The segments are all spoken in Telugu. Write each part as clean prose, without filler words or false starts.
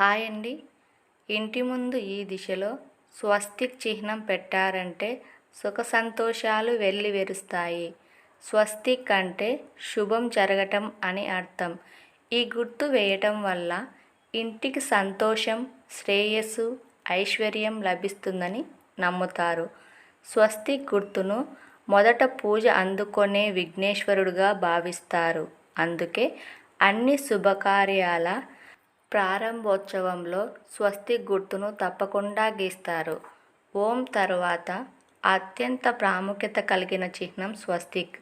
హాయ్ అండి. ఇంటి ముందు ఈ దిశలో స్వస్తిక్ చిహ్నం పెట్టారంటే సుఖ సంతోషాలు వెల్లివిరుస్తాయి. స్వస్తిక్ అంటే శుభం జరగటం అని అర్థం. ఈ గుర్తు వేయటం వల్ల ఇంటికి సంతోషం, శ్రేయస్సు, ఐశ్వర్యం లభిస్తుందని నమ్ముతారు. స్వస్తిక్ గుర్తును మొదట పూజ అందుకునే విఘ్నేశ్వరుడుగా భావిస్తారు. అందుకే అన్ని శుభకార్యాల ప్రారంభోత్సవంలో స్వస్తిక్ గుర్తును తప్పకుండా గీస్తారు. ఓం తరువాత అత్యంత ప్రాముఖ్యత కలిగిన చిహ్నం స్వస్తిక్.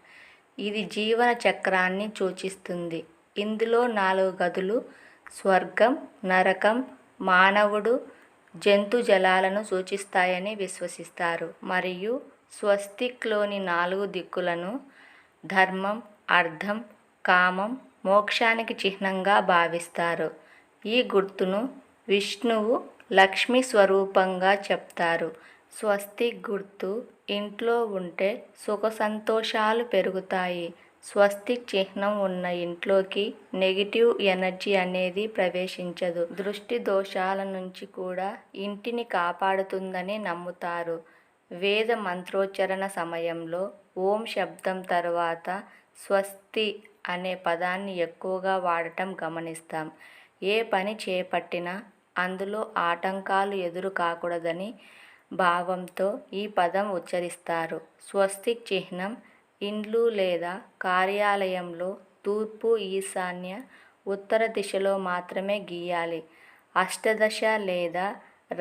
ఇది జీవన చక్రాన్ని సూచిస్తుంది. ఇందులో 4 గదులు స్వర్గం, నరకం, మానవుడు, జంతుజాలాలను సూచిస్తాయని విశ్వసిస్తారు. మరియు స్వస్తిక్లోని 4 దిక్కులను ధర్మం, అర్థం, కామం, మోక్షానికి చిహ్నంగా భావిస్తారు. ఈ గుర్తును విష్ణువు, లక్ష్మీ స్వరూపంగా చెప్తారు. స్వస్తిక్ గుర్తు ఇంట్లో ఉంటే సుఖ సంతోషాలు పెరుగుతాయి. స్వస్తిక్ చిహ్నం ఉన్న ఇంట్లోకి నెగిటివ్ ఎనర్జీ అనేది ప్రవేశించదు. దృష్టి దోషాల నుంచి కూడా ఇంటిని కాపాడుతుందని నమ్ముతారు. వేద మంత్రోచ్చరణ సమయంలో ఓం శబ్దం తర్వాత స్వస్తి అనే పదాన్ని ఎక్కువగా వాడటం గమనిస్తాం. ఏ పని చేపట్టినా అందులో ఆటంకాలు ఎదురు కాకూడదని భావంతో ఈ పదం ఉచ్చరిస్తారు. స్వస్తిక్ చిహ్నం ఇండ్లు లేదా కార్యాలయంలో తూర్పు, ఈశాన్య, ఉత్తర దిశలో మాత్రమే గీయాలి. అష్టదశ లేదా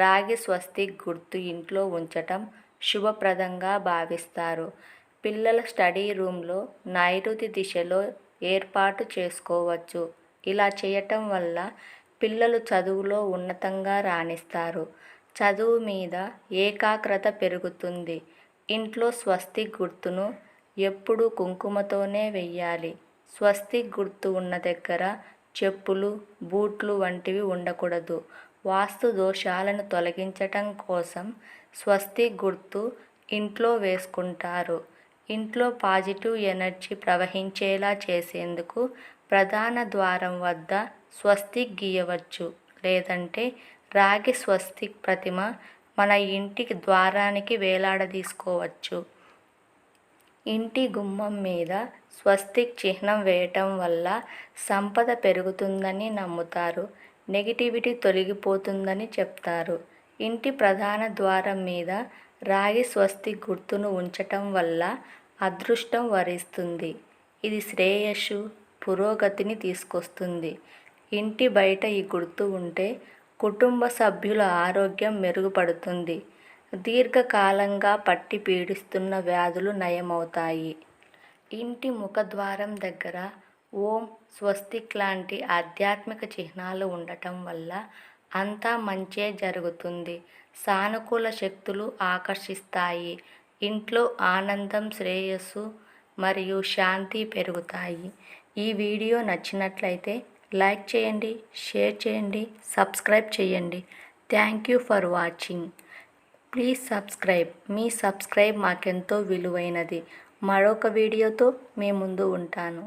రాగి స్వస్తిక్ గుర్తు ఇంట్లో ఉంచటం శుభప్రదంగా భావిస్తారు. పిల్లల స్టడీ రూమ్లో నైరుతి దిశలో ఏర్పాటు చేసుకోవచ్చు. ఇలా చేయటం వల్ల పిల్లలు చదువులో ఉన్నతంగా రాణిస్తారు. చదువు మీద ఏకాగ్రత పెరుగుతుంది. ఇంట్లో స్వస్తిక్ గుర్తును ఎప్పుడూ కుంకుమతోనే వెయ్యాలి. స్వస్తిక్ గుర్తు ఉన్న దగ్గర చెప్పులు, బూట్లు వంటివి ఉండకూడదు. వాస్తు దోషాలను తొలగించటం కోసం స్వస్తిక్ గుర్తు ఇంట్లో వేసుకుంటారు. ఇంట్లో పాజిటివ్ ఎనర్జీ ప్రవహించేలా చేసేందుకు ప్రధాన ద్వారం వద్ద స్వస్తిక్ గీయవచ్చు. లేదంటే రాగి స్వస్తిక్ ప్రతిమ మన ఇంటికి ద్వారానికి వేలాడదీసుకోవచ్చు. ఇంటి గుమ్మం మీద స్వస్తిక్ చిహ్నం వేయటం వల్ల సంపద పెరుగుతుందని నమ్ముతారు. నెగిటివిటీ తొలగిపోతుందని చెప్తారు. ఇంటి ప్రధాన ద్వారం మీద రాగి స్వస్తిక్ గుర్తును ఉంచటం వల్ల అదృష్టం వరిస్తుంది. ఇది శ్రేయస్సు, పురోగతిని తీసుకొస్తుంది. ఇంటి బయట ఈ గుర్తు ఉంటే కుటుంబ సభ్యుల ఆరోగ్యం మెరుగుపడుతుంది. దీర్ఘకాలంగా పట్టి పీడిస్తున్న వ్యాధులు నయమవుతాయి. ఇంటి ముఖద్వారం దగ్గర ఓం, స్వస్తిక్ లాంటి ఆధ్యాత్మిక చిహ్నాలు ఉండటం వల్ల అంతా మంచే జరుగుతుంది. సానుకూల శక్తులు ఆకర్షిస్తాయి. ఇంట్లో ఆనందం, శ్రేయస్సు మరియు శాంతి పెరుగుతాయి. ఈ వీడియో నచ్చినట్లయితే లైక్ చేయండి, షేర్ చేయండి, సబ్స్క్రైబ్ చేయండి. Thank you for watching. Please subscribe. Me subscribe మాకెంతో విలువైనది. మరొక వీడియోతో మీ ముందు ఉంటాను.